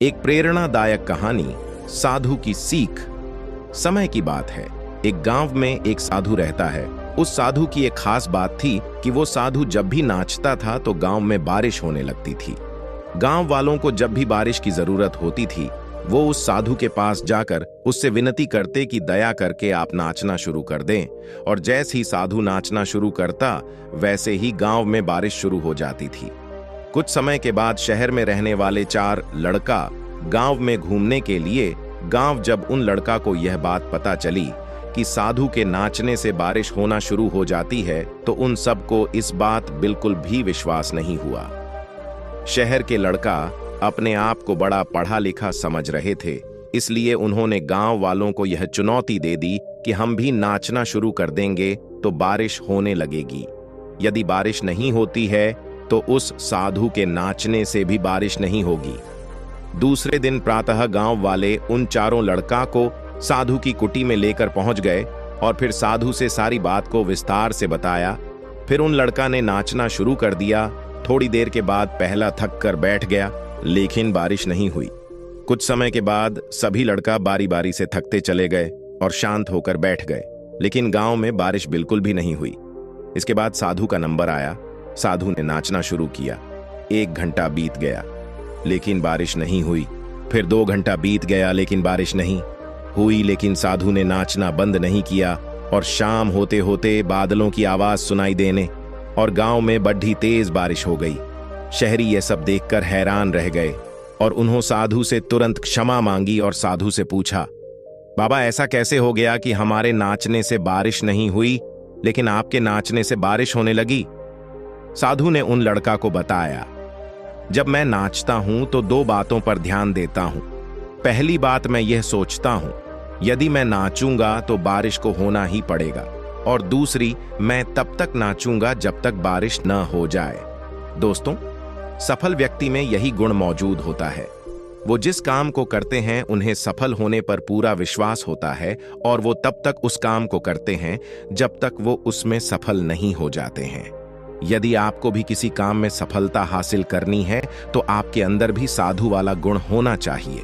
एक प्रेरणादायक कहानी, साधु की सीख। समय की बात है। एक गांव में एक साधु रहता है। उस साधु की एक खास बात थी कि वो साधु जब भी नाचता था तो गांव में बारिश होने लगती थी। गांव वालों को जब भी बारिश की जरूरत होती थी वो उस साधु के पास जाकर उससे विनती करते कि दया करके आप नाचना शुरू कर दें। और जैसे ही साधु नाचना शुरू करता वैसे ही गांव में बारिश शुरू हो जाती थी। कुछ समय के बाद शहर में रहने वाले 4 लड़का गांव में घूमने के लिए। गांव जब उन लड़का को यह बात पता चली कि साधु के नाचने से बारिश होना शुरू हो जाती है तो उन सबको इस बात बिल्कुल भी विश्वास नहीं हुआ। शहर के लड़का अपने आप को बड़ा पढ़ा लिखा समझ रहे थे, इसलिए उन्होंने गांव वालों को यह चुनौती दे दी कि हम भी नाचना शुरू कर देंगे तो बारिश होने लगेगी। यदि बारिश नहीं होती है तो उस साधु के नाचने से भी बारिश नहीं होगी। दूसरे दिन प्रातः गांव वाले उन 4 लड़का को साधु की कुटी में लेकर पहुंच गए और फिर साधु से सारी बात को विस्तार से बताया। फिर उन लड़का ने नाचना शुरू कर दिया। थोड़ी देर के बाद पहला थक कर बैठ गया, लेकिन बारिश नहीं हुई। कुछ समय के बाद सभी लड़का बारी बारी से थकते चले गए और शांत होकर बैठ गए, लेकिन गांव में बारिश बिल्कुल भी नहीं हुई। इसके बाद साधु का नंबर आया। साधु ने नाचना शुरू किया। 1 घंटा बीत गया लेकिन बारिश नहीं हुई। फिर 2 घंटा बीत गया लेकिन बारिश नहीं हुई, लेकिन साधु ने नाचना बंद नहीं किया। और शाम होते होते बादलों की आवाज सुनाई देने और गांव में बड़ी तेज बारिश हो गई। शहरी यह सब देखकर हैरान रह गए और उन्होंने साधु से तुरंत क्षमा मांगी और साधु से पूछा, बाबा ऐसा कैसे हो गया कि हमारे नाचने से बारिश नहीं हुई लेकिन आपके नाचने से बारिश होने लगी? साधु ने उन लड़का को बताया, जब मैं नाचता हूं तो 2 बातों पर ध्यान देता हूं। पहली बात, मैं यह सोचता हूं यदि मैं नाचूंगा तो बारिश को होना ही पड़ेगा, और दूसरी, मैं तब तक नाचूंगा जब तक बारिश न हो जाए। दोस्तों, सफल व्यक्ति में यही गुण मौजूद होता है। वो जिस काम को करते हैं उन्हें सफल होने पर पूरा विश्वास होता है और वो तब तक उस काम को करते हैं जब तक वो उसमें सफल नहीं हो जाते हैं। यदि आपको भी किसी काम में सफलता हासिल करनी है तो आपके अंदर भी साधु वाला गुण होना चाहिए।